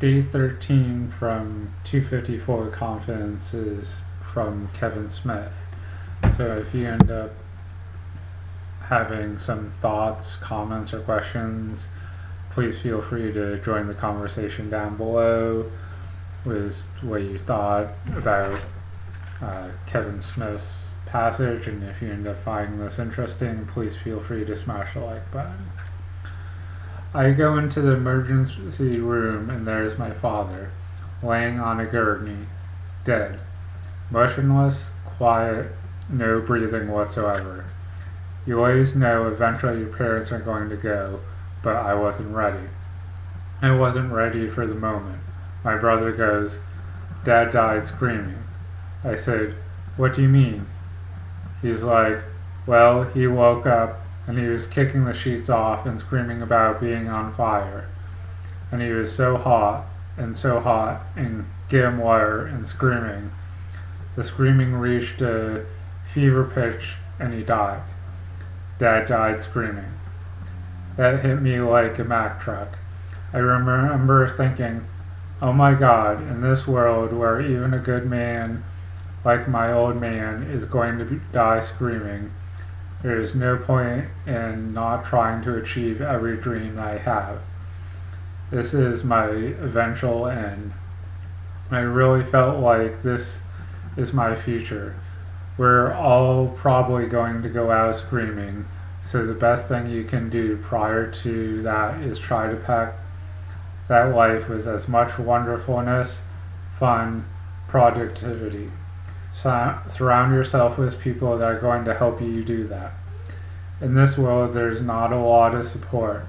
Day 13 from 254 Confidence is from Kevin Smith. So if you end up having some thoughts, comments, or questions, please feel free to join the conversation down below with what you thought about Kevin Smith's passage, and if you end up finding this interesting, please feel free to smash the like button. I go into the emergency room and there's my father, laying on a gurney, dead, motionless, quiet, no breathing whatsoever. You always know eventually your parents are going to go, but I wasn't ready. I wasn't ready for the moment. My brother goes, "Dad died screaming." I said, "What do you mean?" He's like, "Well, he woke up and he was kicking the sheets off and screaming about being on fire. And he was so hot and getting water and screaming. The screaming reached a fever pitch and he died. Dad died screaming." That hit me like a Mack truck. I remember thinking, oh my God, in this world where even a good man like my old man is going to die screaming, there is no point in not trying to achieve every dream I have. This is my eventual end. I really felt like this is my future. We're all probably going to go out screaming, so the best thing you can do prior to that is try to pack that life with as much wonderfulness, fun, productivity. Surround yourself with people that are going to help you do that. In this world, there's not a lot of support.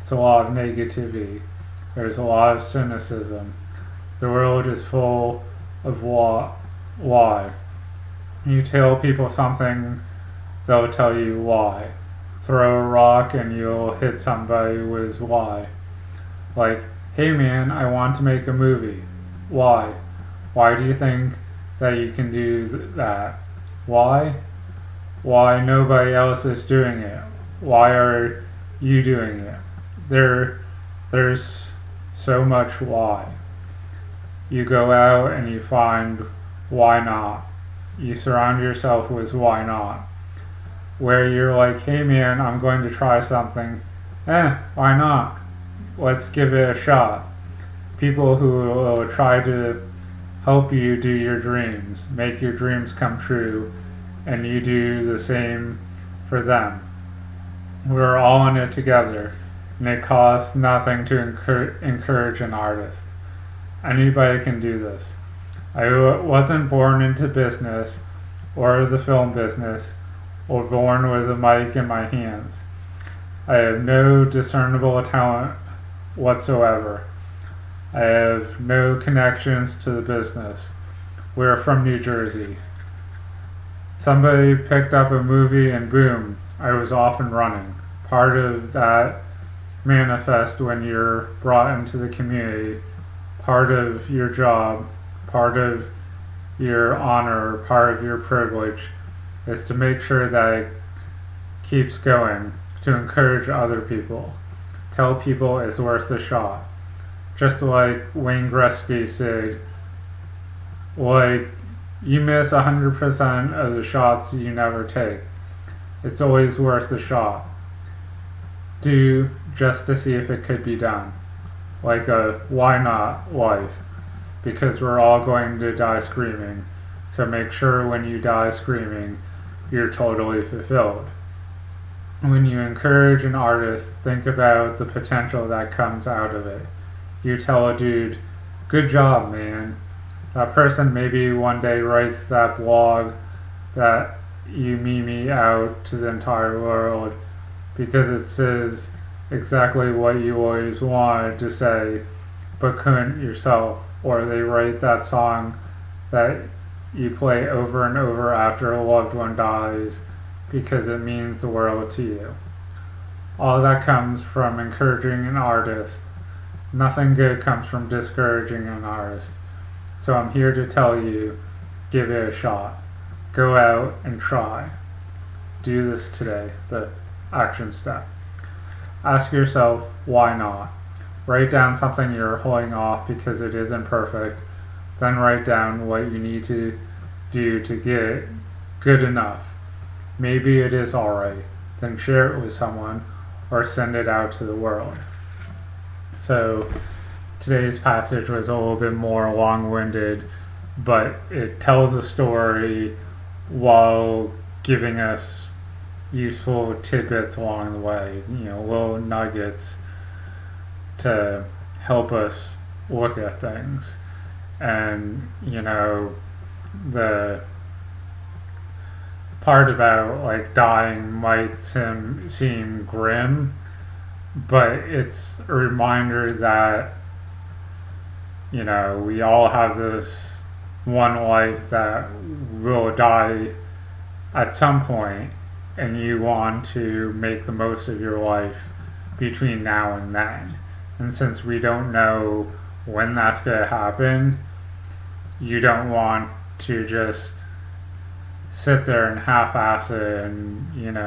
It's a lot of negativity. There's a lot of cynicism. The world is full of why. You tell people something, they'll tell you why. Throw a rock and you'll hit somebody with why. Like, hey man, I want to make a movie. Why? Why do you think that you can do that? Why? Why nobody else is doing it? Why are you doing it? There's so much why. You go out and you find why not. You surround yourself with why not. Where you're like, hey man, I'm going to try something. Why not? Let's give it a shot. People who will try to help you do your dreams, make your dreams come true, and you do the same for them. We're all in it together, and it costs nothing to encourage an artist. Anybody can do this. I wasn't born into business, or the film business, or born with a mic in my hands. I have no discernible talent whatsoever. I have no connections to the business. We're from New Jersey. Somebody picked up a movie and boom, I was off and running. Part of that manifest when you're brought into the community, part of your job, part of your honor, part of your privilege is to make sure that it keeps going, to encourage other people. Tell people it's worth a shot. Just like Wayne Gretzky said, like, you miss 100% of the shots you never take. It's always worth the shot. Do just to see if it could be done. Like a why not life. Because we're all going to die screaming. So make sure when you die screaming, you're totally fulfilled. When you encourage an artist, think about the potential that comes out of it. You tell a dude, good job, man. That person maybe one day writes that blog that you meme out to the entire world because it says exactly what you always wanted to say but couldn't yourself. Or they write that song that you play over and over after a loved one dies because it means the world to you. All that comes from encouraging an artist. Nothing good comes from discouraging an artist. So I'm here to tell you, give it a shot. Go out and try. Do this today, the action step. Ask yourself, why not? write down something you're holding off because it isn't perfect, then write down what you need to do to get good enough. Maybe it is alright. Then share it with someone or send it out to the world. So today's passage was a little bit more long-winded, but it tells a story while giving us useful tidbits along the way, little nuggets to help us look at things. And, the part about like dying might seem grim, but it's a reminder that we all have this one life that will die at some point, and you want to make the most of your life between now and then. And since we don't know when that's going to happen, you don't want to just sit there and half-ass it and,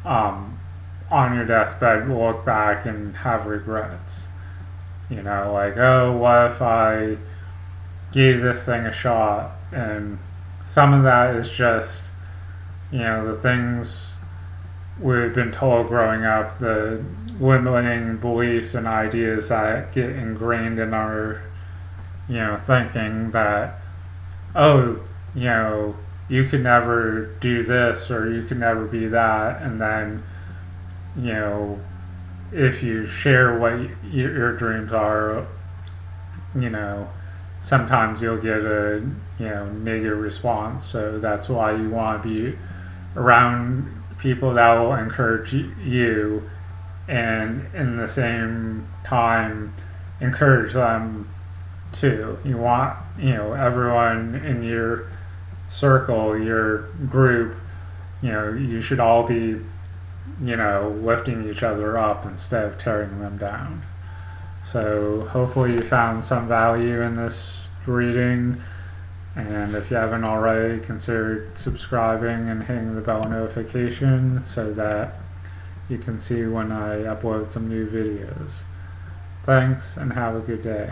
on your deathbed look back and have regrets. Like, oh, what if I gave this thing a shot? And some of that is just, the things we've been told growing up, the limiting beliefs and ideas that get ingrained in our, thinking that, oh, you could never do this or you could never be that, and then, if you share what your dreams are, sometimes you'll get a, negative response. So that's why you want to be around people that will encourage you, and in the same time encourage them too. You want, everyone in your circle, your group, you should all be, lifting each other up instead of tearing them down. So hopefully you found some value in this reading, and if you haven't already, consider subscribing and hitting the bell notification so that you can see when I upload some new videos. Thanks, and have a good day.